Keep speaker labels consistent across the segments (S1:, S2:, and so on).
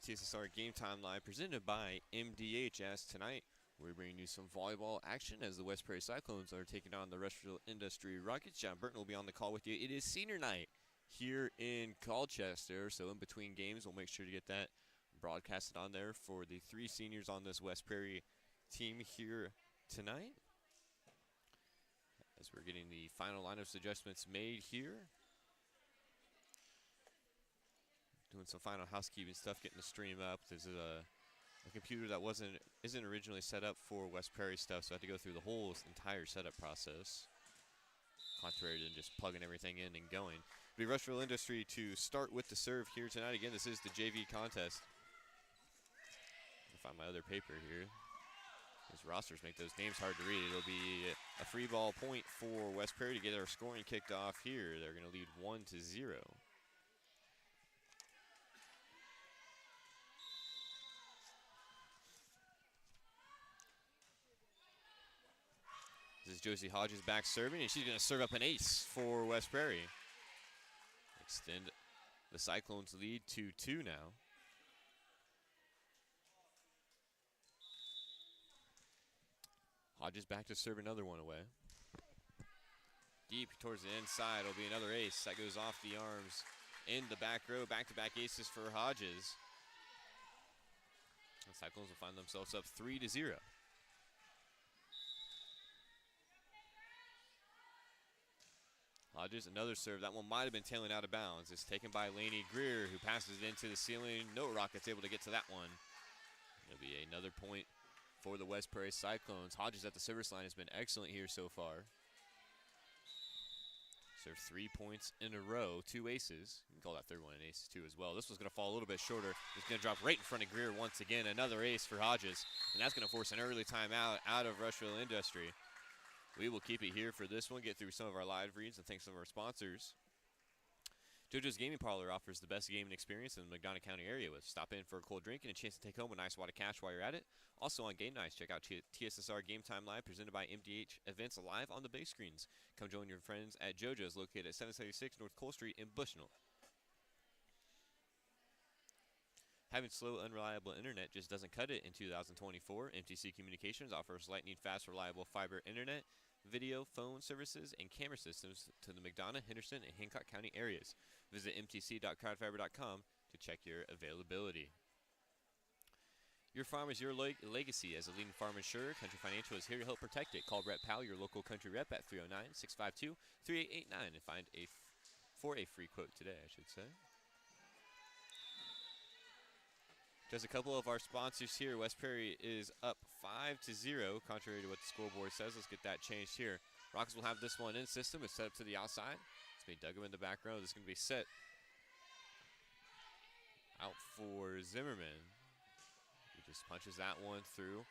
S1: TSSR Game Time Live presented by MDH. As tonight, we're bringing you some volleyball action as the West Prairie Cyclones are taking on the Rushville-Industry Rockets. John Burton will be on the call with you. It is senior night here in Colchester, so in between games, we'll make sure to get that broadcasted on there for the three seniors on this West Prairie team here tonight. As we're getting the final lineup adjustments made here. Doing some final housekeeping stuff, getting the stream up. There's a computer that isn't originally set up for West Prairie stuff, so I had to go through the whole entire setup process. Contrary to just plugging everything in and going. It'll be Rushville-Industry to start with the serve here tonight. Again, this is the JV contest. I'll find my other paper here. Those rosters make those names hard to read. It'll be a free ball point for West Prairie to get our scoring kicked off here. They're going to lead 1-0. This is Josie Hodges back serving, and she's going to serve up an ace for West Prairie. Extend the Cyclones' lead to 2 now. Hodges back to serve another one away. Deep towards the inside will be another ace. That goes off the arms in the back row. Back-to-back aces for Hodges. The Cyclones will find themselves up 3-0. Hodges, another serve. That one might have been tailing out of bounds. It's taken by Lainey Greer, who passes it into the ceiling. No Rockets able to get to that one. It'll be another point for the West Prairie Cyclones. Hodges at the service line has been excellent here so far. Served 3 points in a row, 2 aces. You can call that third one an ace too as well. This one's going to fall a little bit shorter. It's going to drop right in front of Greer once again. Another ace for Hodges, and that's going to force an early timeout out of Rushville-Industry. We will keep it here for this one, get through some of our live reads, and thanks to some of our sponsors. JoJo's Gaming Parlor offers the best gaming experience in the McDonough County area. With stop in for a cold drink and a chance to take home a nice wad of cash while you're at it. Also on game nights, check out TSSR Game Time Live, presented by MDH Events, live on the big screens. Come join your friends at JoJo's, located at 776 North Cole Street in Bushnell. Having slow, unreliable internet just doesn't cut it in 2024. MTC Communications offers lightning-fast, reliable fiber internet, video, phone services, and camera systems to the McDonough, Henderson, and Hancock County areas. Visit mtc.crowdfiber.com to check your availability. Your farm is your legacy. As a leading farm insurer, Country Financial is here to help protect it. Call Rep Powell, your local country rep, at 309-652-3889 and find for a free quote today, I should say. Just a couple of our sponsors here. West Prairie is up 5-0, contrary to what the scoreboard says. Let's get that changed here. Rockets will have this one in system. It's set up to the outside. It's going to be Duggan in the back row. This is going to be set out for Zimmerman. He just punches that one through.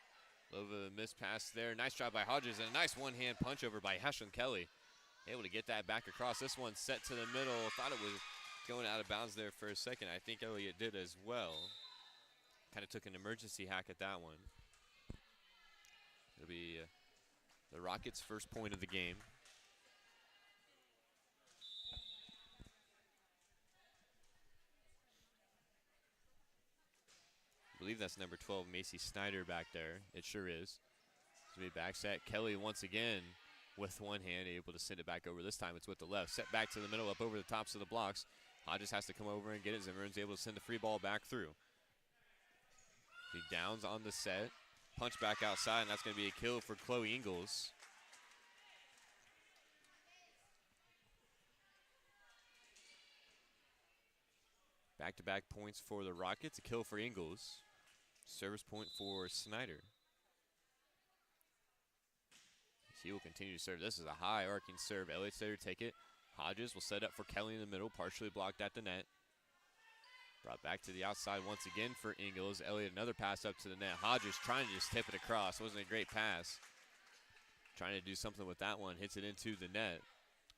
S1: A little bit of a missed pass there. Nice job by Hodges, and a nice one-hand punch over by Ashlyn Kelly. Able to get that back across. This one set to the middle. Thought it was going out of bounds there for a second. I think Elliott did as well. Kind of took an emergency hack at that one. It'll be the Rockets' first point of the game. I believe that's number 12, Macy Snyder, back there. It sure is. It's going to be back set. Kelly once again with one hand, able to send it back over. This time it's with the left. Set back to the middle, up over the tops of the blocks. Hodges has to come over and get it. Zimmerman's able to send the free ball back through. He downs on the set, punch back outside, and that's going to be a kill for Chloe Ingles. Back-to-back points for the Rockets, a kill for Ingles. Service point for Snyder. He will continue to serve. This is a high arcing serve. Elliott's there to take it. Hodges will set up for Kelly in the middle, partially blocked at the net. Brought back to the outside once again for Ingles. Elliott, another pass up to the net. Hodges trying to just tip it across. Wasn't a great pass. Trying to do something with that one. Hits it into the net.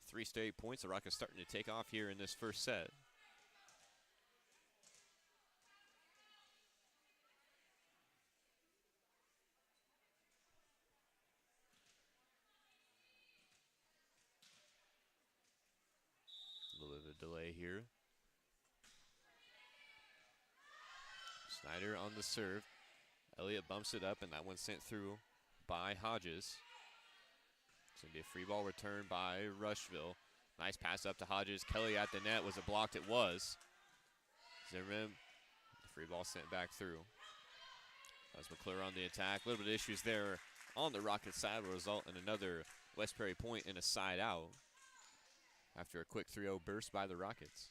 S1: 3 straight points. The Rockets starting to take off here in this first set. A little bit of a delay here. Snyder on the serve. Elliott bumps it up, and that one's sent through by Hodges. It's going to be a free ball return by Rushville. Nice pass up to Hodges. Kelly at the net. Was it blocked? It was. Zimmerman, the free ball sent back through. As McClure on the attack. A little bit of issues there on the Rockets side will result in another West Prairie point and a side out after a quick 3-0 burst by the Rockets.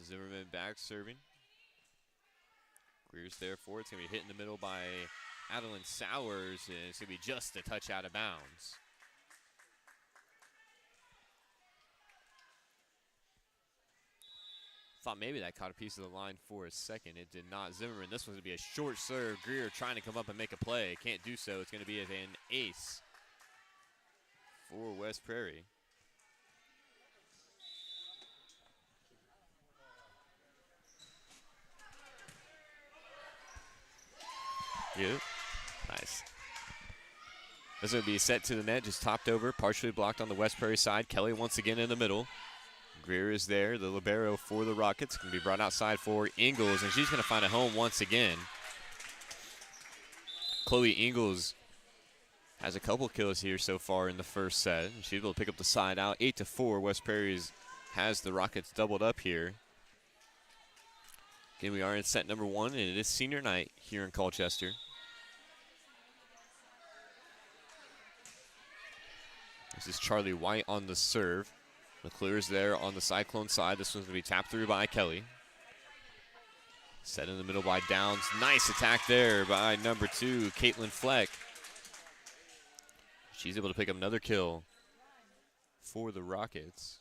S1: Zimmerman back serving. Greer's there for it. It's going to be hit in the middle by Adeline Sowers, and it's going to be just a touch out of bounds. Thought maybe that caught a piece of the line for a second. It did not. Zimmerman, this one's going to be a short serve. Greer trying to come up and make a play. Can't do so. It's going to be an ace for West Prairie. Yep. Nice. This is going to be set to the net, just topped over, partially blocked on the West Prairie side. Kelly once again in the middle. Greer is there, the libero for the Rockets. Going to be brought outside for Ingles, and she's going to find a home once again. Chloe Ingles has a couple kills here so far in the first set. She's able to pick up the side out. 8-4, West Prairie has the Rockets doubled up here. Again, we are in set number 1, and it is senior night here in Colchester. This is Charlie White on the serve. McClure's there on the Cyclone side. This one's going to be tapped through by Kelly. Set in the middle by Downs. Nice attack there by number 2, Caitlin Fleck. She's able to pick up another kill for the Rockets.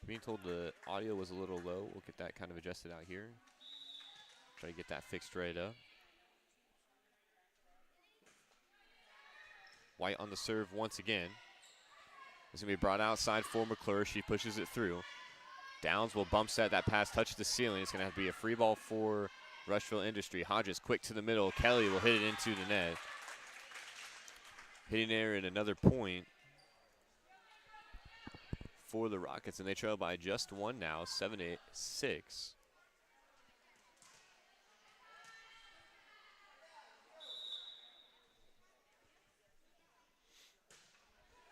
S1: Being told the audio was a little low. We'll get that kind of adjusted out here. Try to get that fixed right up. White on the serve once again. It's going to be brought outside for McClure. She pushes it through. Downs will bump set. That pass touches the ceiling. It's going to have to be a free ball for Rushville-Industry. Hodges quick to the middle. Kelly will hit it into the net. Hitting there in another point for the Rockets, and they trail by just one now, 7-6.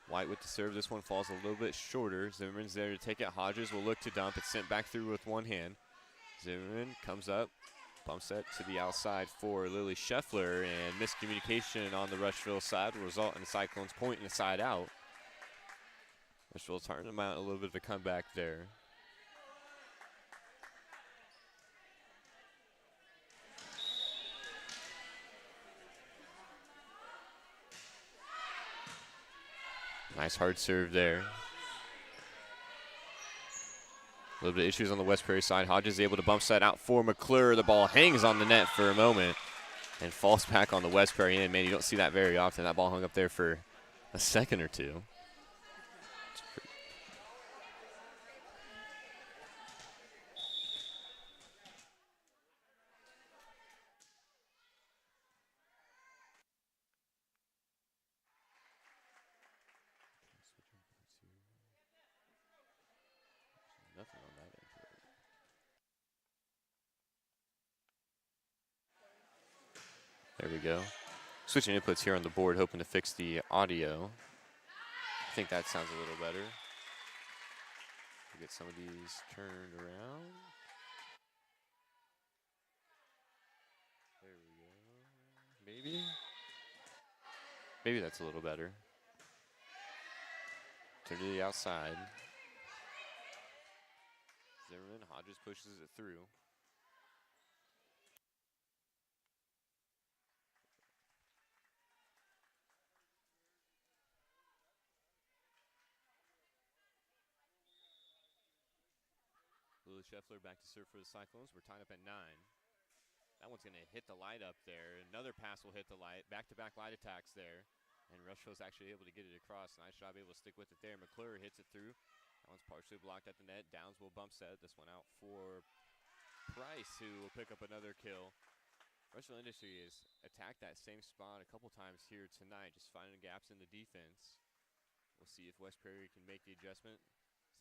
S1: White with the serve. This one falls a little bit shorter. Zimmerman's there to take it. Hodges will look to dump. It's sent back through with one hand. Zimmerman comes up. Bump set to the outside for Lily Scheffler, and miscommunication on the Rushville side will result in the Cyclones point and a side out. Rushville turning them out a little bit of a comeback there. Nice hard serve there. A little bit of issues on the West Prairie side. Hodges able to bump set out for McClure. The ball hangs on the net for a moment and falls back on the West Prairie end. Man, you don't see that very often. That ball hung up there for a second or two. Nothing on that input. There we go. Switching inputs here on the board, hoping to fix the audio. I think that sounds a little better. We'll get some of these turned around. There we go. Maybe? Maybe that's a little better. Turn to the outside. Zimmerman, Hodges pushes it through. Lily Scheffler back to serve for the Cyclones. We're tied up at 9. That one's going to hit the light up there. Another pass will hit the light. Back-to-back light attacks there. And Rushville's actually able to get it across. Nice job able to stick with it there. McClure hits it through. That one's partially blocked at the net. Downs will bump set. This one out for Price, who will pick up another kill. Rushville-Industry has attacked that same spot a couple times here tonight, just finding gaps in the defense. We'll see if West Prairie can make the adjustment.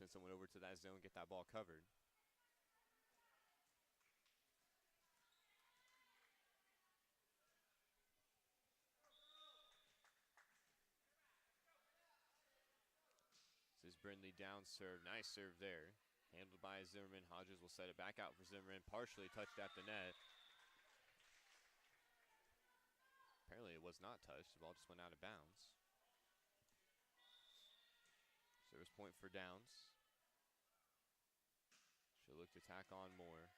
S1: send someone over to that zone, get that ball covered. This is Brindley down serve. Nice serve there. Handled by Zimmerman. Hodges will set it back out for Zimmerman. Partially touched at the net. Apparently it was not touched. The ball just went out of bounds. Service point for Downs. She'll look to tack on more.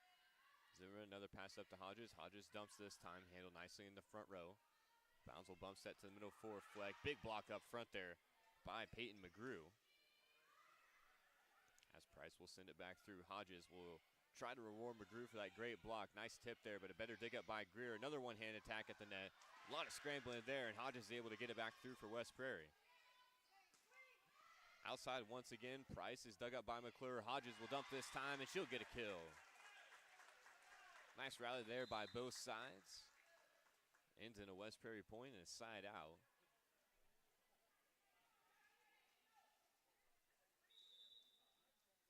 S1: Zimmerman, another pass up to Hodges. Hodges dumps this time. Handled nicely in the front row. Bounds will bump set to the middle for Fleck. Big block up front there by Peyton McGrew. As Price will send it back through. Hodges will try to reward McGrew for that great block. Nice tip there, but a better dig up by Greer. Another one-hand attack at the net. A lot of scrambling there, and Hodges is able to get it back through for West Prairie. Outside once again, Price is dug up by McClure. Hodges will dump this time, and she'll get a kill. Nice rally there by both sides. Ends in a West Prairie point and a side out.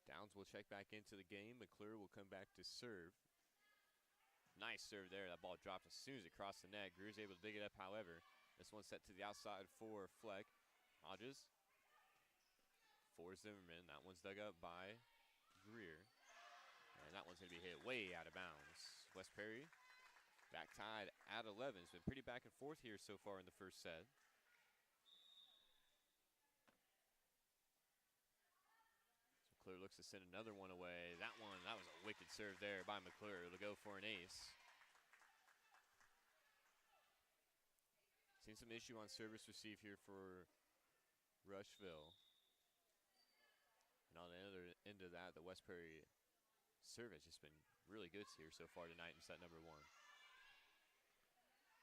S1: Downs will check back into the game. McClure will come back to serve. Nice serve there. That ball dropped as soon as it crossed the net. Greer's able to dig it up, however. This one's set to the outside for Fleck. Hodges for Zimmerman. That one's dug up by Greer. And that one's going to be hit way out of bounds. West Prairie back tied at 11. It's been pretty back and forth here so far in the first set. McClure looks to send another one away. That was a wicked serve there by McClure to go for an ace. Seen some issue on service receive here for Rushville. And on the other end of that, the West Prairie serve has just been really good here so far tonight in set number one.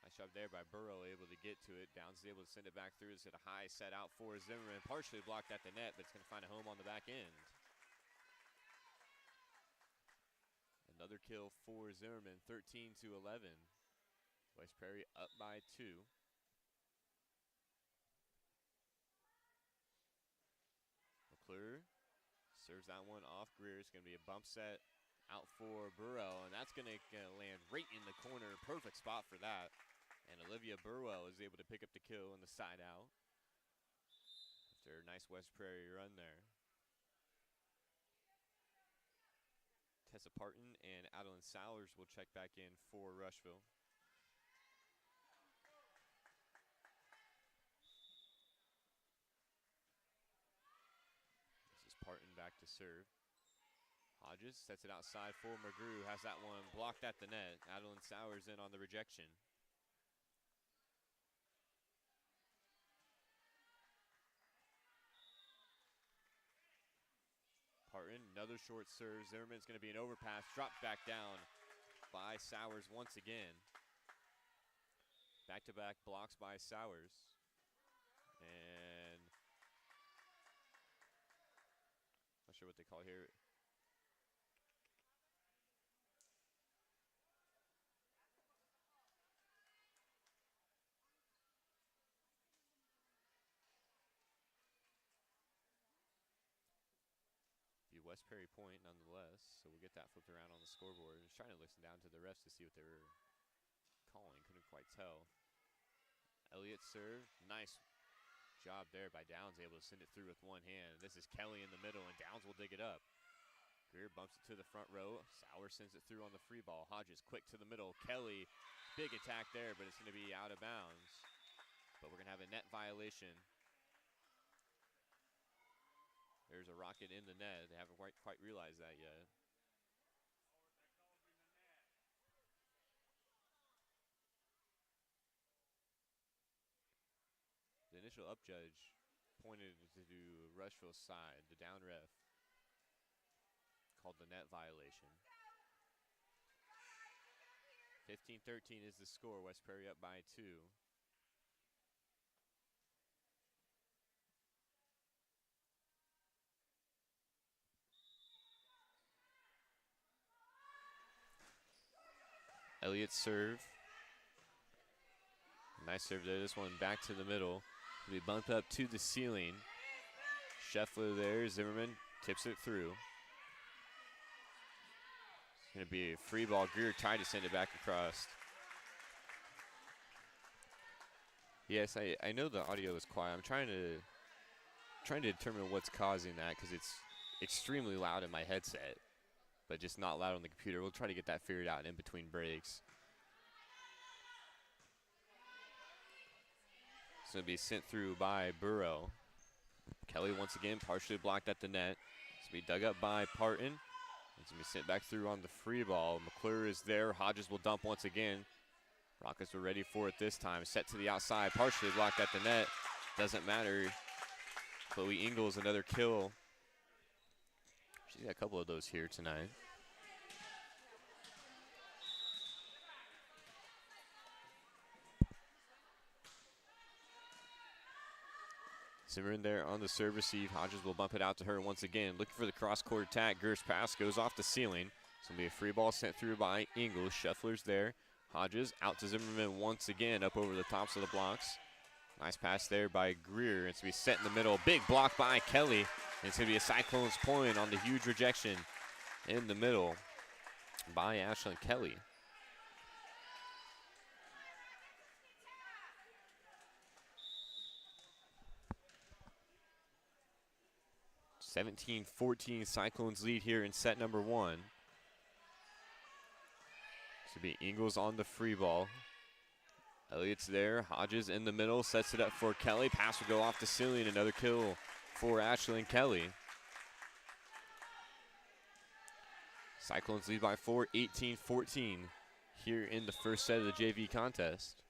S1: Nice job there by Burrow, able to get to it. Downs is able to send it back through. It's at a high set out for Zimmerman. Partially blocked at the net, but it's going to find a home on the back end. Another kill for Zimmerman, 13-11. West Prairie up by 2. McClure serves that one off Greer. It's going to be a bump set out for Burrow, and that's going to land right in the corner. Perfect spot for that. And Olivia Burwell is able to pick up the kill on the side out after a nice West Prairie run there. Tessa Parton and Adeline Sowers will check back in for Rushville. This is Parton back to serve. Hodges sets it outside for McGrew. Has that one blocked at the net. Adeline Sowers in on the rejection. Parton, another short serve. Zimmerman's going to be an overpass. Dropped back down by Sowers once again. Back-to-back blocks by Sowers. And not sure what they call here. West Prairie point nonetheless, so we'll get that flipped around on the scoreboard. Just trying to listen down to the refs to see what they were calling. Couldn't quite tell. Elliott serve. Nice job there by Downs, able to send it through with one hand. This is Kelly in the middle, and Downs will dig it up. Greer bumps it to the front row. Sauer sends it through on the free ball. Hodges quick to the middle. Kelly, big attack there, but it's going to be out of bounds. But we're going to have a net violation. There's a rocket in the net. They haven't quite realized that yet. The initial up judge pointed to Rushville's side. The down ref called the net violation. 15-13 is the score. West Prairie up by 2. Elliott serve. Nice serve there. This one back to the middle. We bump up to the ceiling. Scheffler there. Zimmerman Tips it through. Going to be a free ball. Greer tried to send it back across. Yes, I know the audio is quiet. I'm trying to determine what's causing that because it's extremely loud in my headset, but just not loud on the computer. We'll try to get that figured out in between breaks. It's going to be sent through by Burrow. Kelly once again partially blocked at the net. It's going to be dug up by Parton. It's going to be sent back through on the free ball. McClure is there. Hodges will dump once again. Rockets are ready for it this time. Set to the outside, partially blocked at the net. Doesn't matter. Chloe Ingles, another kill. She's got a couple of those here tonight. Zimmerman there on the serve receive. Hodges will bump it out to her once again. Looking for the cross-court attack. Gur's pass goes off the ceiling. It's going to be a free ball sent through by Ingles. Shuffler's there. Hodges out to Zimmerman once again up over the tops of the blocks. Nice pass there by Greer. It's going to be set in the middle. Big block by Kelly. And it's going to be a Cyclones point on the huge rejection in the middle by Ashlyn Kelly. (17-14) Cyclones lead here in set number 1. This will be Ingles on the free ball. Elliott's there. Hodges in the middle, sets it up for Kelly. Pass will go off the ceiling. Another kill for Ashlyn Kelly. Cyclones lead by 4, 18-14 here in the first set of the JV contest.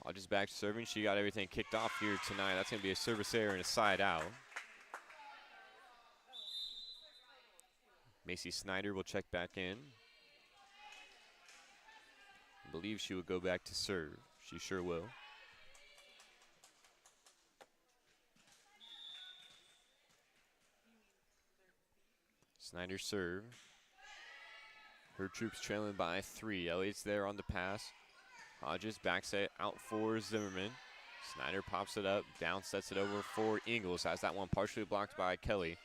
S1: Hodges back serving. She got everything kicked off here tonight. That's going to be a service error and a side out. Macy Snyder will check back in. I believe she will go back to serve. She sure will. Snyder serve. Her troops trailing by 3. Elliott's there on the pass. Hodges backs it out for Zimmerman. Snyder pops it up, down sets it over for Ingles. Has that one partially blocked by Kelly.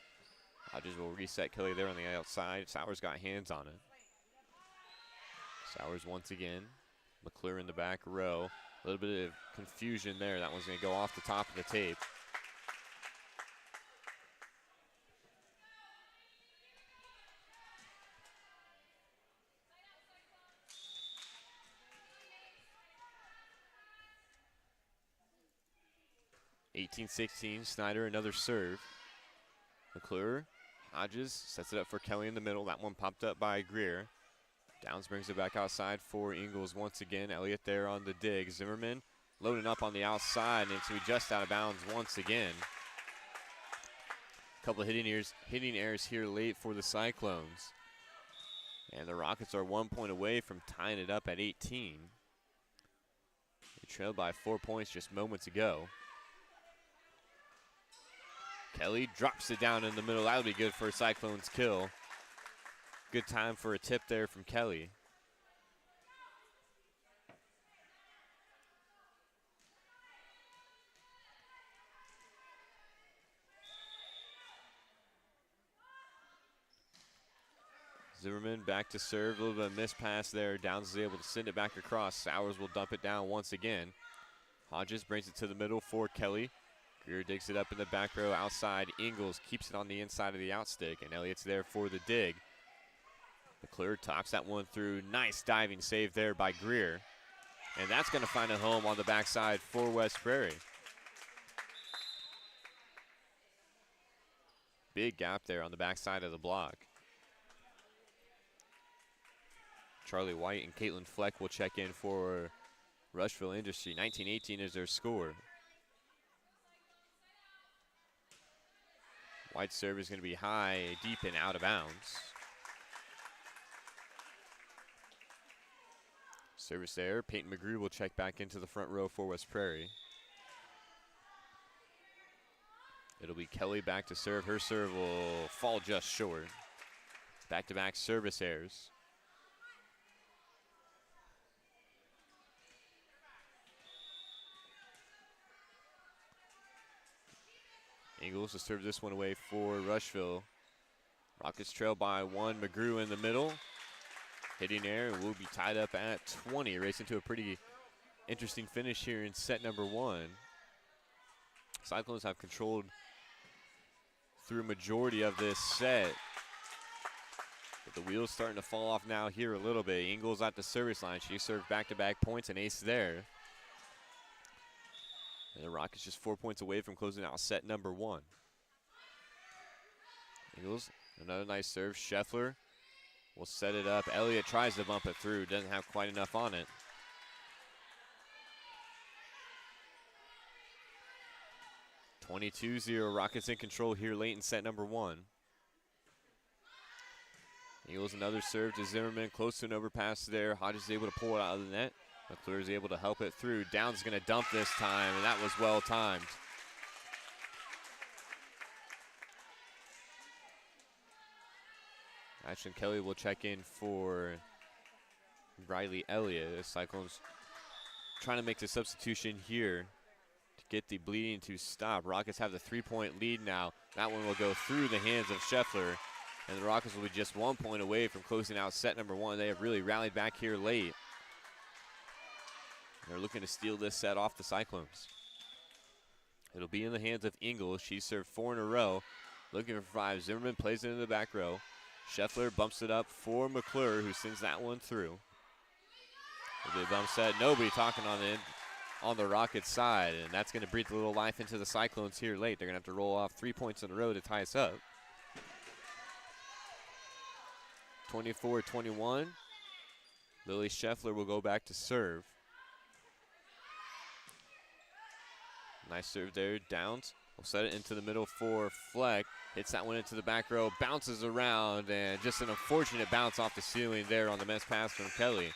S1: Hodges will reset Kelly there on the outside. Sowers got hands on it. Sowers once again. McClure in the back row. A little bit of confusion there. That one's going to go off the top of the tape. (18-16), Snyder another serve. McClure, Hodges sets it up for Kelly in the middle. That one popped up by Greer. Downs brings it back outside for Ingles once again. Elliott there on the dig. Zimmerman loading up on the outside, and it's going to be just out of bounds once again. A couple of hitting errors here late for the Cyclones. And the Rockets are 1 point away from tying it up at 18. They trailed by 4 points just moments ago. Kelly drops it down in the middle. That'll be good for a Cyclones kill. Good time for a tip there from Kelly. Zimmerman back to serve. A little bit of miss pass there. Downs is able to send it back across. Sowers will dump it down once again. Hodges brings it to the middle for Kelly. Greer digs it up in the back row outside. Ingles keeps it on the inside of the outstick, and Elliott's there for the dig. McClure tops that one through. Nice diving save there by Greer. And that's going to find a home on the backside for West Prairie. Big gap there on the backside of the block. Charlie White and Caitlin Fleck will check in for Rushville-Industry. 19-18 is their score. White's serve is going to be high, deep, and out of bounds. Service there. Peyton McGrew will check back into the front row for West Prairie. It'll be Kelly back to serve. Her serve will fall just short. Back-to-back service errors. Eagles to serve this one away for Rushville. Rockets trail by 1. McGrew in the middle. Hitting air, and we'll be tied up at 20. Racing to a pretty interesting finish here in set number 1. Cyclones have controlled through majority of this set. But the wheels starting to fall off now here a little bit. Ingles at the service line. She served back-to-back points, an ace there. And the Rockets just 4 points away from closing out set number 1. Ingles, another nice serve. Scheffler will set it up. Elliott tries to bump it through. Doesn't have quite enough on it. (22-0) Rockets in control here late in set number 1. Eagles another serve to Zimmerman. Close to an overpass there. Hodges is able to pull it out of the net. McClure is able to help it through. Downs is going to dump this time, and that was well timed. Ashton Kelly will check in for Riley Elliott. The Cyclones trying to make the substitution here to get the bleeding to stop. Rockets have the 3-point lead now. That one will go through the hands of Scheffler, and the Rockets will be just 1 point away from closing out set number 1. They have really rallied back here late. They're looking to steal this set off the Cyclones. It'll be in the hands of Ingles. She served 4 in a row. Looking for 5. Zimmerman plays it in the back row. Scheffler bumps it up for McClure, who sends that one through. It'll be a bump set. Nobody talking on the Rockets side, and that's going to breathe a little life into the Cyclones here late. They're going to have to roll off 3 points in a row to tie us up. 24-21. Lily Scheffler will go back to serve. Nice serve there. Downs will set it into the middle for Fleck. Hits that one into the back row. Bounces around, and just an unfortunate bounce off the ceiling there on the missed pass from Kelly.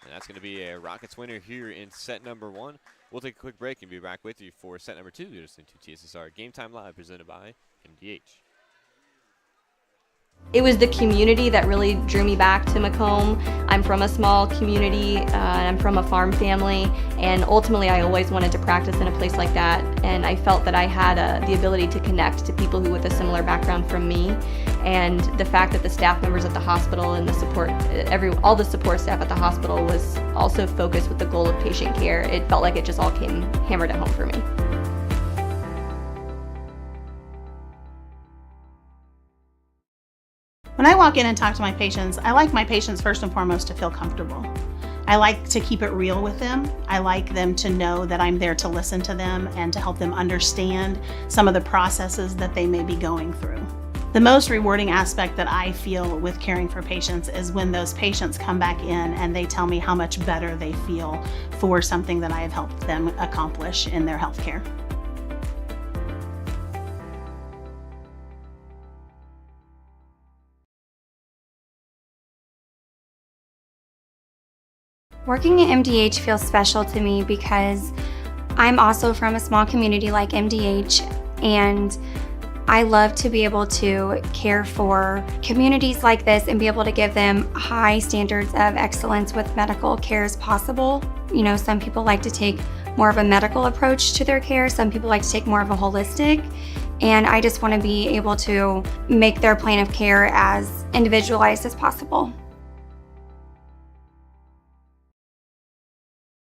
S1: And that's going to be a Rockets winner here in set number 1. We'll take a quick break and be back with you for set number 2. You're listening to TSSR Game Time Live, presented by MDH.
S2: It was the community that really drew me back to Macomb. I'm from a small community, and I'm from a farm family, and ultimately I always wanted to practice in a place like that, and I felt that I had the ability to connect to people who with a similar background from me, and the fact that the staff members at the hospital and the support, all the support staff at the hospital was also focused with the goal of patient care. It felt like it just all came hammered at home for me.
S3: When I walk in and talk to my patients, I like my patients first and foremost to feel comfortable. I like to keep it real with them. I like them to know that I'm there to listen to them and to help them understand some of the processes that they may be going through. The most rewarding aspect that I feel with caring for patients is when those patients come back in and they tell me how much better they feel for something that I have helped them accomplish in their healthcare.
S4: Working at MDH feels special to me because I'm also from a small community like MDH, and I love to be able to care for communities like this and be able to give them high standards of excellence with medical care as possible. You know, some people like to take more of a medical approach to their care, some people like to take more of a holistic, and I just want to be able to make their plan of care as individualized as possible.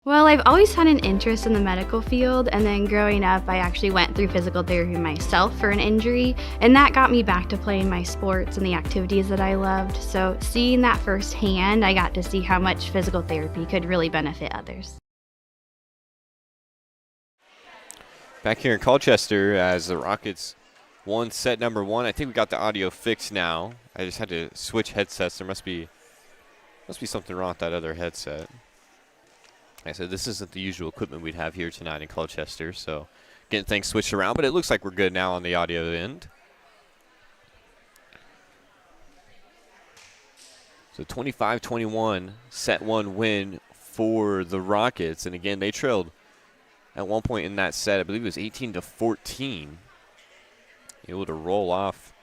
S5: Well, I've always had an interest in the medical field, and then growing up, I actually went through physical therapy myself for an injury, and that got me back to playing my sports and the activities that I loved. So seeing that firsthand, I got to see how much physical therapy could really benefit others.
S1: Back here in Colchester as the Rockets won set number 1. I think we got the audio fixed now. I just had to switch headsets. There must be something wrong with that other headset. Like I said, this isn't the usual equipment we'd have here tonight in Colchester, so getting things switched around, but it looks like we're good now on the audio end. So 25-21, set 1 win for the Rockets, and again, they trailed at one point in that set. I believe it was 18-14. Able to roll off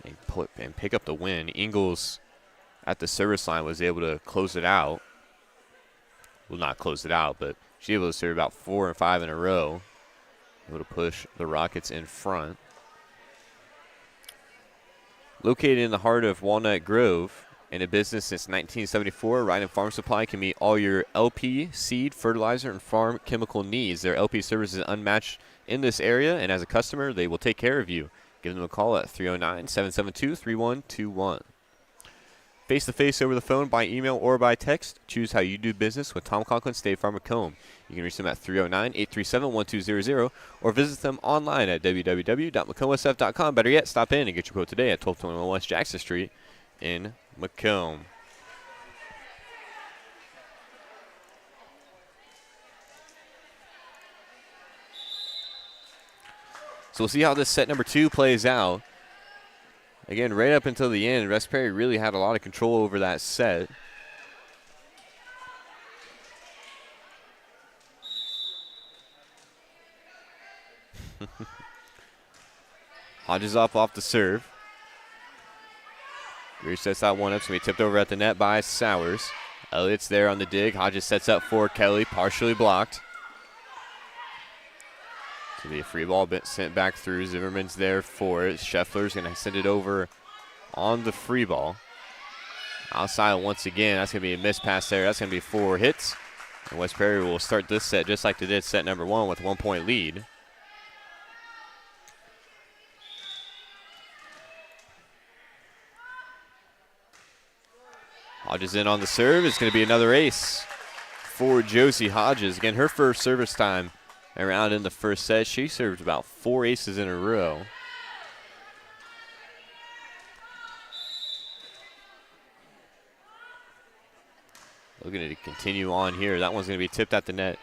S1: and pick up the win. Ingles at the service line was able to close it out. Well, not close it out, but she was able to serve about 4 and 5 in a row. able to push the Rockets in front. Located in the heart of Walnut Grove, and in business since 1974, Ryan Farm Supply can meet all your LP, seed, fertilizer, and farm chemical needs. Their LP service is unmatched in this area, and as a customer, they will take care of you. Give them a call at 309-772-3121. Face-to-face over the phone, by email, or by text. Choose how you do business with Tom Conklin, State Farm Macomb. You can reach them at 309-837-1200 or visit them online at www.macombsf.com. Better yet, stop in and get your quote today at 1221 West Jackson Street in Macomb. So we'll see how this set number 2 plays out. Again, right up until the end, West Prairie really had a lot of control over that set. Hodges off the serve. Greer sets that one up. It's going to be tipped over at the net by Sowers. Elliott's there on the dig. Hodges sets up for Kelly, partially blocked. It's going to be a free ball sent back through. Zimmerman's there for it. Scheffler's going to send it over on the free ball. Outside once again. That's going to be a missed pass there. That's going to be 4 hits. And West Prairie will start this set just like they did set number 1 with a 1-point lead. Hodges in on the serve. It's going to be another ace for Josie Hodges. Again, her first service time around in the first set. She served about 4 aces in a row. Looking to continue on here. That one's going to be tipped at the net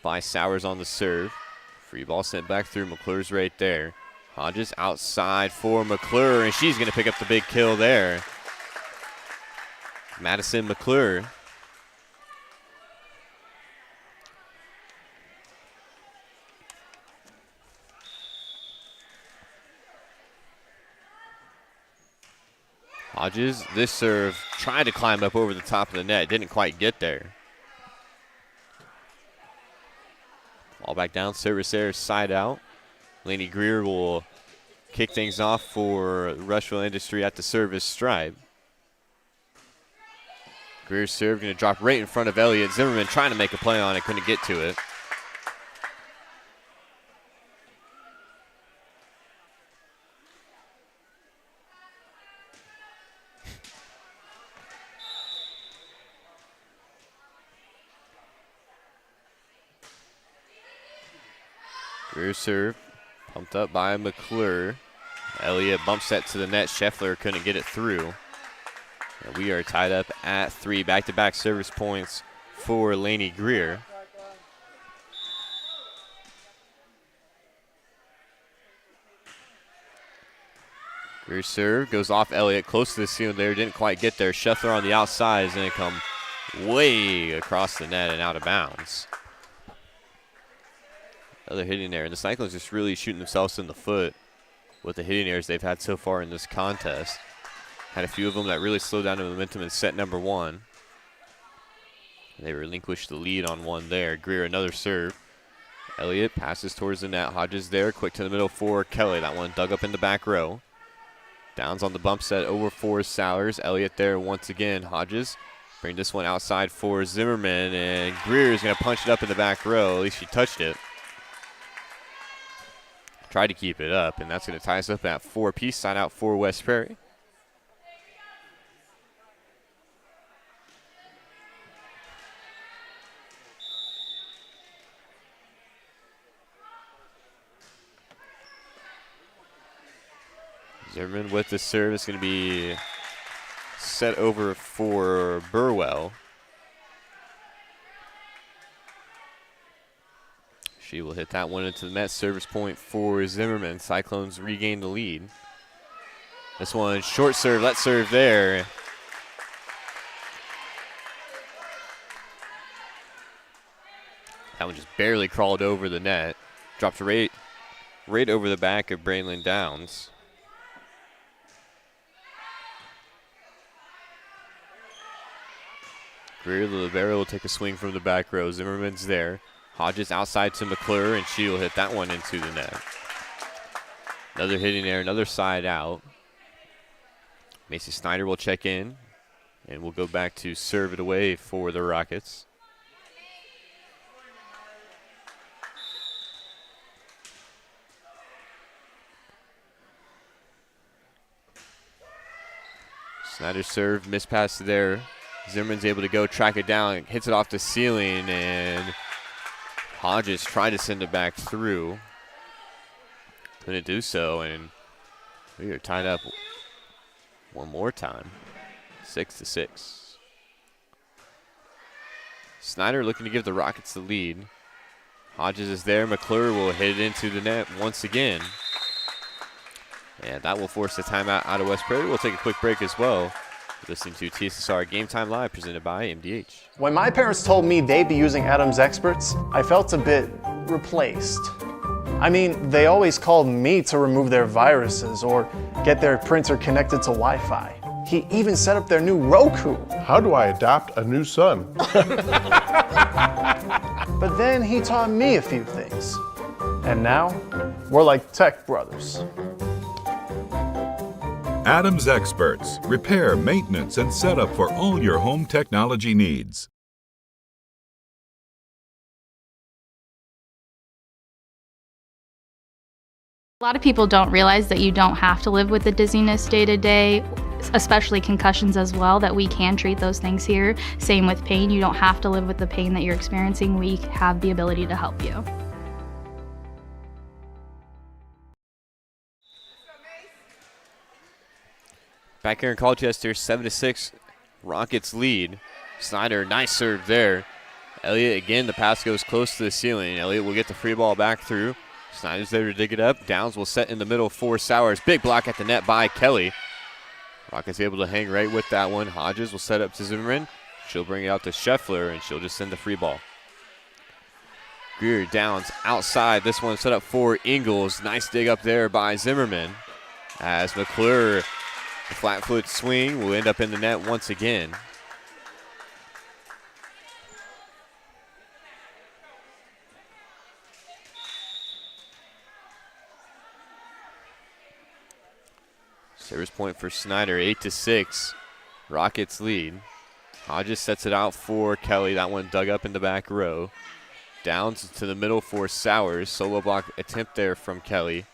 S1: by Sowers on the serve. Free ball sent back through. McClure's right there. Hodges outside for McClure, and she's going to pick up the big kill there. Madison McClure. Hodges, this serve, tried to climb up over the top of the net. Didn't quite get there. Ball back down, service there, side out. Laney Greer will kick things off for Rushville-Industry at the service stripe. Greer's serve going to drop right in front of Elliott. Zimmerman trying to make a play on it, couldn't get to it. Greer serve, pumped up by McClure. Elliott bumps that to the net. Scheffler couldn't get it through. And we are tied up at 3. Back-to-back service points for Laney Greer. Greer serve goes off Elliott, close to the ceiling there. Didn't quite get there. Scheffler on the outside is going to come way across the net and out of bounds. Another hitting there. And the Cyclones just really shooting themselves in the foot with the hitting errors they've had so far in this contest. Had a few of them that really slowed down the momentum in set number 1. They relinquished the lead on one there. Greer, another serve. Elliott passes towards the net. Hodges there, quick to the middle for Kelly. That one dug up in the back row. Downs on the bump set over for Sowers. Elliott there once again. Hodges bring this one outside for Zimmerman, and Greer is going to punch it up in the back row. At least she touched it. Tried to keep it up, and that's going to tie us up at 4-piece. Side out for West Prairie. Zimmerman with the serve. It's going to be set over for Burwell. She will hit that one into the net. Service point for Zimmerman. Cyclones regain the lead. This one, short serve. Let's serve there. That one just barely crawled over the net. Dropped right over the back of Braylon Downs. Greer, the libero, will take a swing from the back row. Zimmerman's there. Hodges outside to McClure, and she'll hit that one into the net. Another hitting there, another side out. Macy Snyder will check in, and we'll go back to serve it away for the Rockets. Snyder serve, mispass there. Zimmerman's able to go track it down, hits it off the ceiling, and Hodges tried to send it back through. Couldn't do so, and we are tied up one more time, 6-6. Snyder looking to give the Rockets the lead. Hodges is there. McClure will hit it into the net once again. And that will force the timeout out of West Prairie. We'll take a quick break as well. Listening to TSSR Game Time Live presented by MDH.
S6: When my parents told me they'd be using Adams Experts, I felt a bit replaced. I mean, they always called me to remove their viruses or get their printer connected to Wi-Fi. He even set up their new Roku.
S7: How do I adopt a new son?
S6: But then he taught me a few things. And now, we're like tech brothers.
S8: Adams Experts. Repair, maintenance, and setup for all your home technology needs.
S9: A lot of people don't realize that you don't have to live with the dizziness day to day, especially concussions as well, that we can treat those things here. Same with pain. You don't have to live with the pain that you're experiencing. We have the ability to help you.
S1: Back here in Colchester, 7-6, Rockets lead. Snyder, nice serve there. Elliott, again, the pass goes close to the ceiling. Elliott will get the free ball back through. Snyder's there to dig it up. Downs will set in the middle for Sowers. Big block at the net by Kelly. Rockets able to hang right with that one. Hodges will set up to Zimmerman. She'll bring it out to Scheffler, and she'll just send the free ball. Greer, Downs outside. This one set up for Ingles. Nice dig up there by Zimmerman. As McClure, the flat foot swing will end up in the net once again. Service point for Snyder, 8-6. Rockets lead. Hodges sets it out for Kelly. That one dug up in the back row. Downs to the middle for Sowers. Solo block attempt there from Kelly.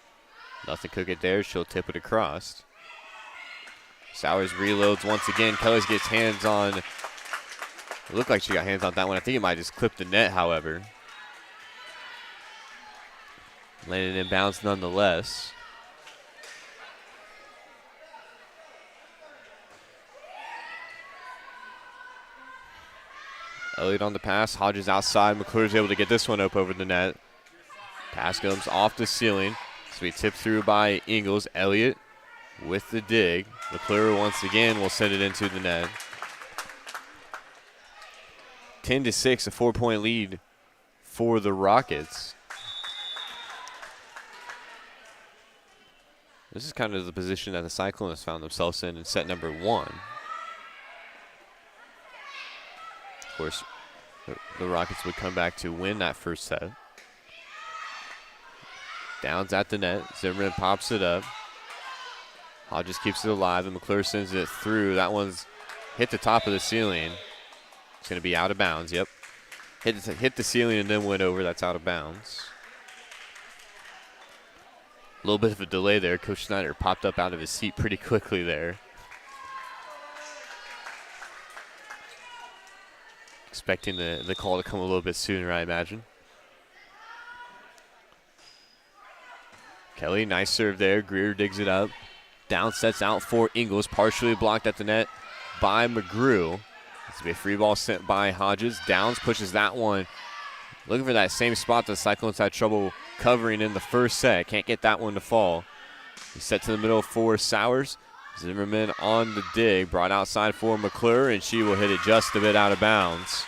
S1: Nothing could get there. She'll tip it across. Sowers reloads once again. Kelly gets hands on. It looked like she got hands on that one. I think it might just clip the net, however. Landed in bounds nonetheless. Elliott on the pass. Hodges outside. McClure's able to get this one up over the net. Pass comes off the ceiling. So we tip through by Ingles. Elliott with the dig. McClure once again will send it into the net. 10-6, a 4-point lead for the Rockets. This is kind of the position that the Cyclones found themselves in set number 1. Of course, the Rockets would come back to win that first set. Downs at the net. Zimmerman pops it up. Hodges keeps it alive, and McClure sends it through. That one's hit the top of the ceiling. It's going to be out of bounds, yep. Hit the ceiling and then went over. That's out of bounds. A little bit of a delay there. Coach Snyder popped up out of his seat pretty quickly there. Expecting the call to come a little bit sooner, I imagine. Kelly, nice serve there. Greer digs it up. Down sets out for Ingles, partially blocked at the net by McGrew. This will be a free ball sent by Hodges. Downs pushes that one. Looking for that same spot the Cyclones had trouble covering in the first set. Can't get that one to fall. He's set to the middle for Sowers. Zimmerman on the dig, brought outside for McClure, and she will hit it just a bit out of bounds.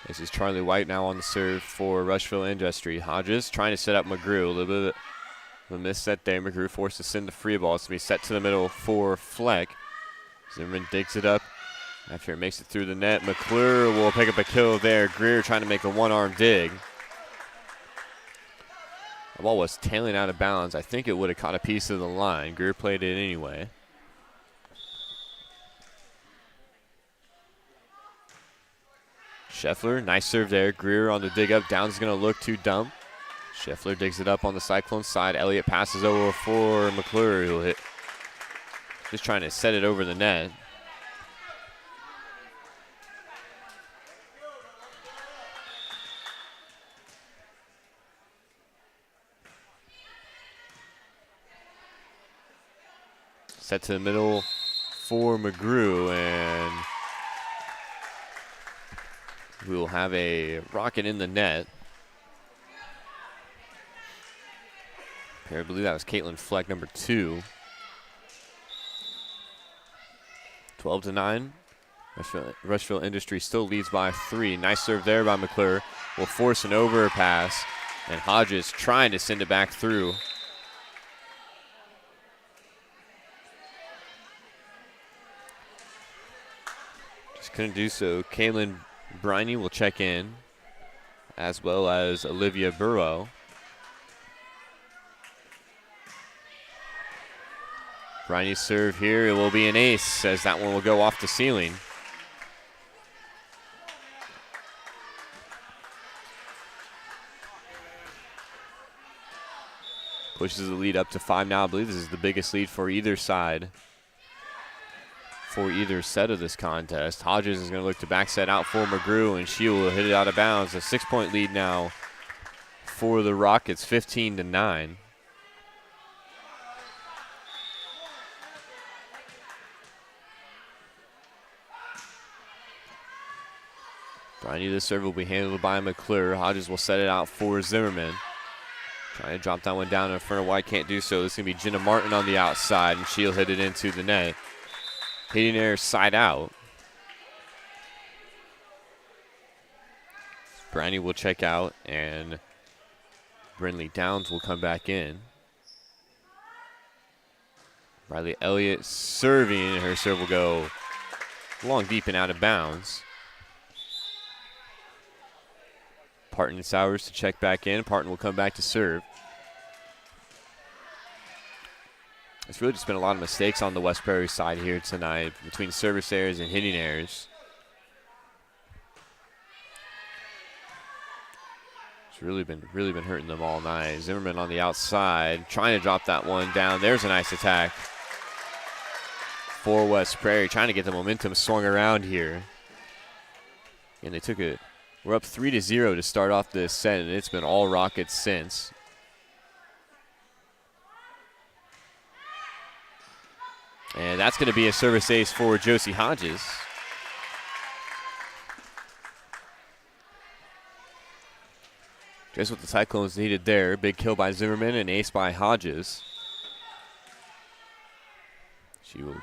S1: This is Charlie White now on the serve for Rushville-Industry. Hodges trying to set up McGrew. A little bit of a misset there. McGrew forced to send the free ball. It's going to be set to the middle for Fleck. Zimmerman digs it up. After it makes it through the net, McClure will pick up a kill there. Greer trying to make a one-arm dig. The ball was tailing out of bounds. I think it would have caught a piece of the line. Greer played it anyway. Scheffler, nice serve there. Greer on the dig up. Downs going to look too dumb. Scheffler digs it up on the Cyclone side. Elliott passes over for McClure, who'll hit. Just trying to set it over the net. Set to the middle for McGrew, and we will have a rocket in the net. I believe that was Caitlin Fleck, number 2. 12-9. Rushville-Industry still leads by 3. Nice serve there by McClure. Will force an overpass, and Hodges trying to send it back through. Just couldn't do so. Kaylin Briney will check in, as well as Olivia Burrow. Briney's serve here, it will be an ace, as that one will go off the ceiling. Pushes the lead up to 5 now. I believe this is the biggest lead for either side, for either set of this contest. Hodges is going to look to back set out for McGrew, and she will hit it out of bounds. A 6-point lead now for the Rockets, 15-9. Briney, the serve will be handled by McClure. Hodges will set it out for Zimmerman. Trying to drop that one down in front of White, can't do so. This is going to be Jenna Martin on the outside, and she'll hit it into the net. Hitting air side out. Briney will check out, and Brinley Downs will come back in. Riley Elliott serving, and her serve will go long, deep, and out of bounds. Parton and Sowers to check back in. Parton will come back to serve. It's really just been a lot of mistakes on the West Prairie side here tonight between service errors and hitting errors. It's really been hurting them all night. Zimmerman on the outside, trying to drop that one down. There's a nice attack for West Prairie, trying to get the momentum swung around here. And they took it. We're up 3-0 to start off this set, and it's been all Rockets since. And that's going to be a service ace for Josie Hodges. Just what the Cyclones needed there. Big kill by Zimmerman and ace by Hodges. She will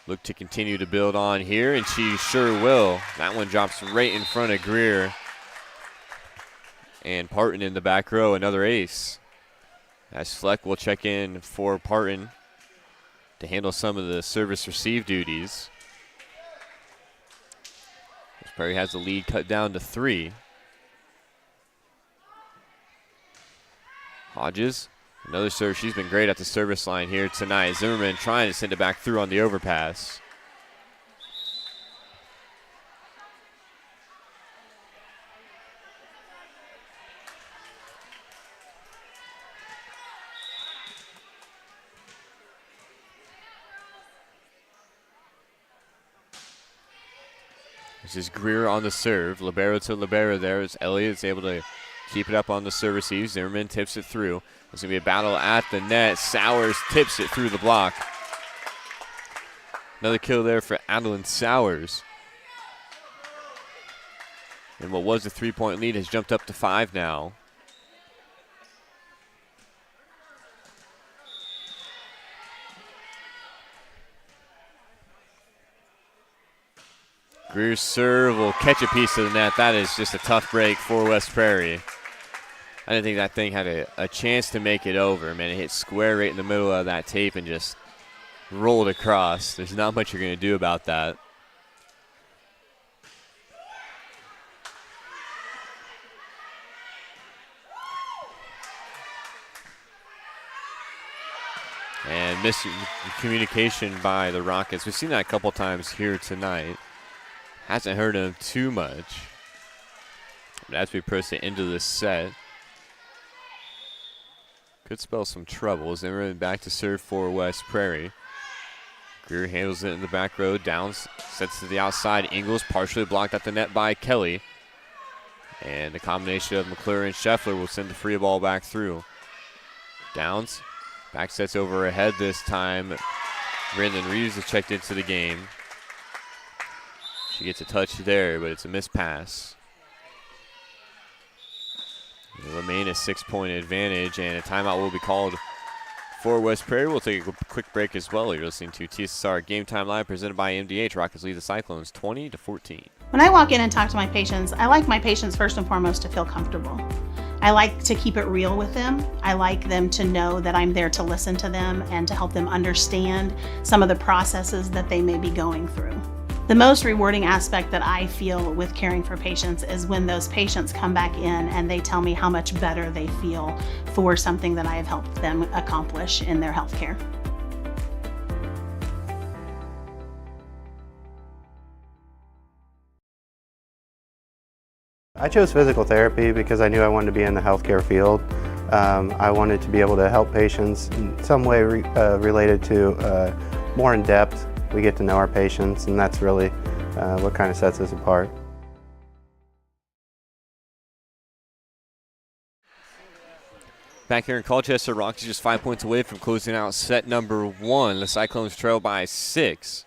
S1: look to continue to build on here, and she sure will. That one drops right in front of Greer. And Parton in the back row, another ace. As Fleck will check in for Parton to handle some of the service receive duties. Prairie has the lead cut down to 3. Hodges, another serve. She's been great at the service line here tonight. Zimmerman trying to send it back through on the overpass. This is Greer on the serve. Libero to libero there as Elliott's able to keep it up on the serve receive. Zimmerman tips it through. There's going to be a battle at the net. Sowers tips it through the block. Another kill there for Adeline Sowers. And what was a 3-point lead has jumped up to 5 now. Greer's serve will catch a piece of the net. That is just a tough break for West Prairie. I didn't think that thing had a chance to make it over. Man, it hit square right in the middle of that tape and just rolled across. There's not much you're going to do about that. And miscommunication by the Rockets. We've seen that a couple times here tonight. Hasn't hurt them too much. But as we proceed into this set, could spell some trouble. Zimmerman back to serve for West Prairie. Greer handles it in the back row. Downs sets to the outside. Ingles partially blocked at the net by Kelly. And the combination of McClure and Scheffler will send the free ball back through. Downs back sets over ahead this time. Brandon Reeves has checked into the game. She gets a touch there, but it's a missed pass. It'll remain a 6-point advantage, and a timeout will be called for West Prairie. We'll take a quick break as well. You're listening to TSSR Game Time Live presented by MDH. Rockets lead the Cyclones 20-14.
S3: When I walk in and talk to my patients, I like my patients first and foremost to feel comfortable. I like to keep it real with them. I like them to know that I'm there to listen to them and to help them understand some of the processes that they may be going through. The most rewarding aspect that I feel with caring for patients is when those patients come back in and they tell me how much better they feel for something that I have helped them accomplish in their healthcare.
S10: I chose physical therapy because I knew I wanted to be in the healthcare field. I wanted to be able to help patients in some way related to more in depth. We get to know our patients, and that's really what kind of sets us apart.
S1: Back here in Colchester, Rockets just 5 points away from closing out set number 1. The Cyclones trail by 6.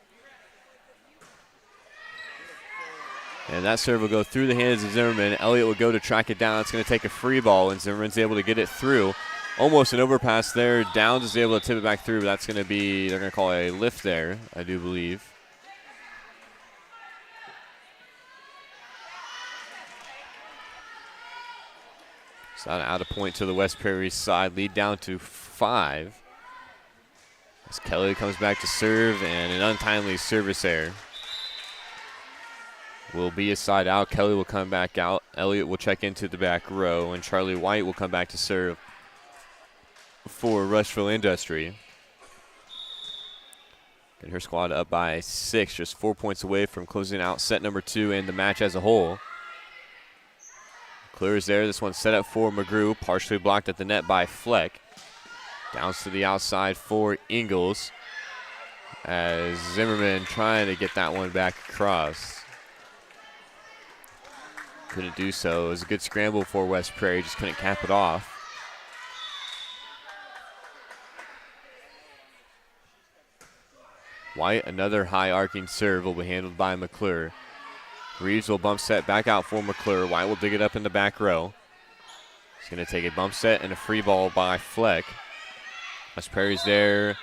S1: And that serve will go through the hands of Zimmerman. Elliott will go to track it down. It's going to take a free ball, and Zimmerman's able to get it through. Almost an overpass there. Downs is able to tip it back through, but that's going to be, they're going to call a lift there, I do believe. So out of point to the West Prairie side. Lead down to 5. As Kelly comes back to serve, and an untimely service error will be a side out. Kelly will come back out. Elliott will check into the back row, and Charlie White will come back to serve for Rushville-Industry. And her squad up by 6, just 4 points away from closing out set number 2 and the match as a whole. Clears there. This one set up for McGrew, partially blocked at the net by Fleck. Downs to the outside for Ingles, as Zimmerman trying to get that one back across. Couldn't do so. It was a good scramble for West Prairie, just couldn't cap it off. White, another high arcing serve, will be handled by McClure. Reeves will bump set back out for McClure. White will dig it up in the back row. He's going to take a bump set and a free ball by Fleck. West Prairie's there.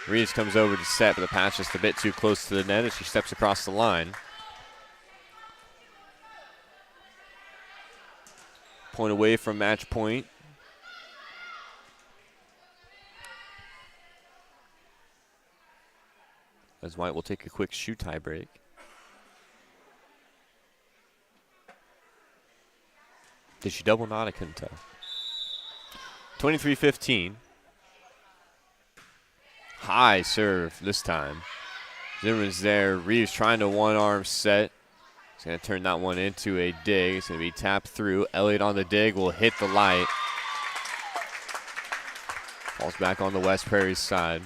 S1: Reeves comes over to set, but the pass just a bit too close to the net as she steps across the line. Point away from match point. As White will take a quick shoe tie break. Did she double knot? I couldn't tell. 23-15. High serve this time. Zimmerman's there. Reeves trying to one-arm set. He's going to turn that one into a dig. It's going to be tapped through. Elliott on the dig will hit the light. Falls back on the West Prairie side.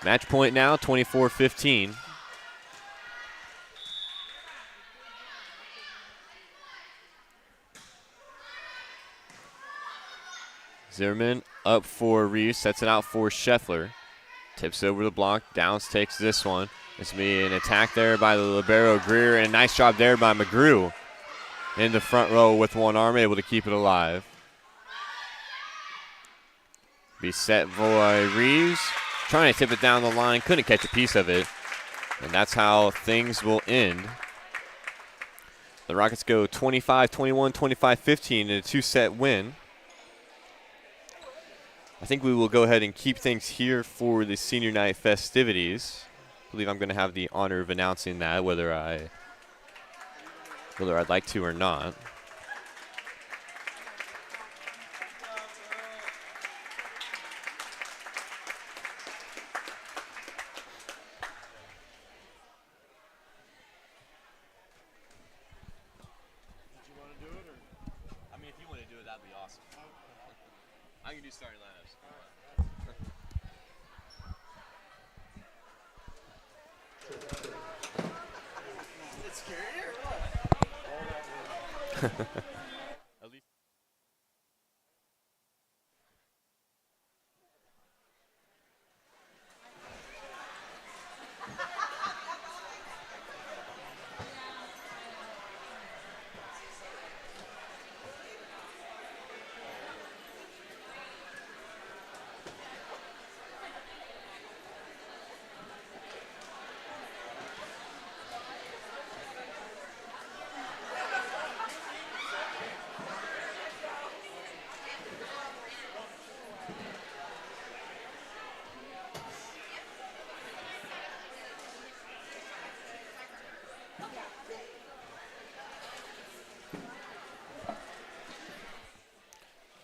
S1: Match point now, 24-15. Zimmerman up for Reeves, sets it out for Scheffler. Tips over the block, Downs takes this one. It's going to be an attack there by the libero Greer, and a nice job there by McGrew. In the front row with one arm, able to keep it alive. Be set by Reeves. Trying to tip it down the line, couldn't catch a piece of it. And that's how things will end. The Rockets go 25-21, 25-15 in a 2-set win. I think we will go ahead and keep things here for the senior night festivities. I believe I'm going to have the honor of announcing that, whether I'd like to or not. I can do starting lineups. It's scarier. At least.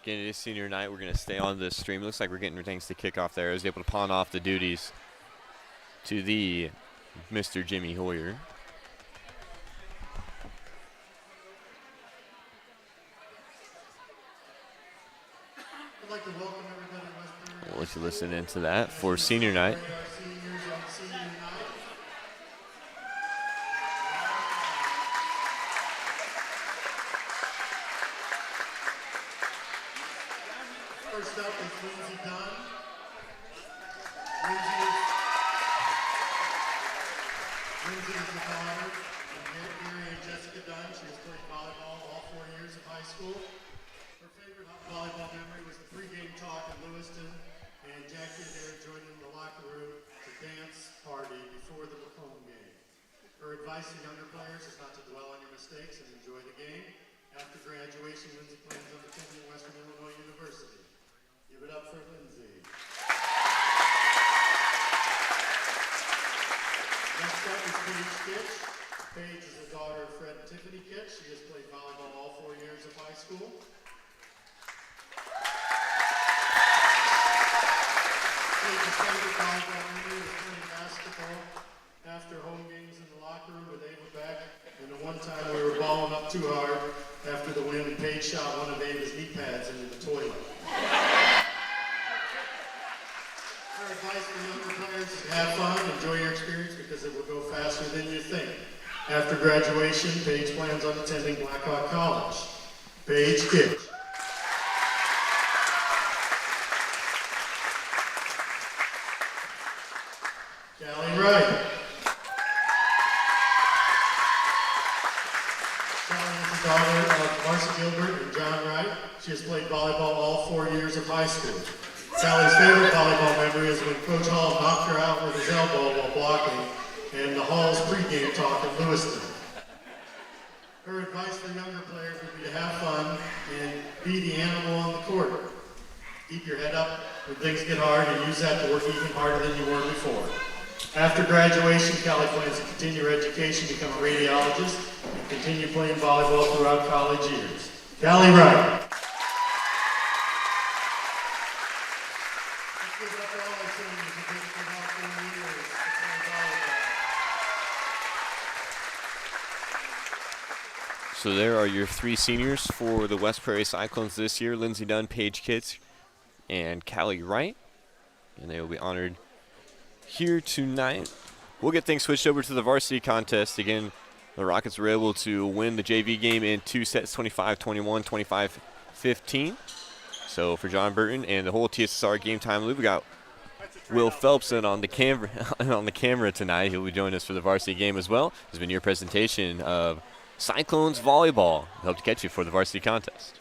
S1: Again, it is senior night. We're going to stay on the stream. It looks like we're getting things to kick off there. I was able to pawn off the duties to the Mr. Jimmy Hoyer.
S11: I'd like to welcome everybody to Westbury.
S1: We'll let you listen into that for senior night.
S11: First up is Lindsay Dunn. Lindsay is the daughter of Gary and Jessica Dunn. She has played volleyball all 4 years of high school. Her favorite volleyball memory was the pregame talk in Lewiston, and Jackie and Eric joined in the locker room to dance party before the Macomb game. Her advice to younger players is not to dwell on your mistakes and enjoy the game. After graduation, Lindsay plans on attending Western Illinois University. Give it up for Lindsay. Next up is Paige Kitch. Paige is the daughter of Fred and Tiffany Kitch. She has played volleyball all 4 years of high school. Paige's favorite volleyball memory was playing basketball after home games in the locker room with Ava Beck. And the one time we were balling up too hard after the win, and Paige shot one of Ava's knee pads into the toilet. Our advice for younger players is have fun, enjoy your experience because it will go faster than you think. After graduation, Paige plans on attending Blackhawk College. Paige Kitch. Callie Wright. Callie is the daughter of Marcia Gilbert and John Wright. She has played volleyball all 4 years of high school. Callie's favorite volleyball memory is when Coach Hall knocked her out with his elbow while blocking and the Hall's pregame talk in Lewiston. Her advice for younger players would be to have fun and be the animal on the court. Keep your head up when things get hard and use that to work even harder than you were before. After graduation, Callie plans to continue her education, become a radiologist, and continue playing volleyball throughout college years. Callie Wright.
S1: So there are your 3 seniors for the West Prairie Cyclones this year: Lindsay Dunn, Paige Kitts, and Callie Wright. And they will be honored here tonight. We'll get things switched over to the varsity contest. Again, the Rockets were able to win the JV game in 2 sets, 25-21, 25-15. So for John Burton and the whole TSSR Game Time Loop, we got Will Phelpson on the camera tonight. He'll be joining us for the varsity game as well. This has been your presentation of Cyclones Volleyball. We hope to catch you for the varsity contest.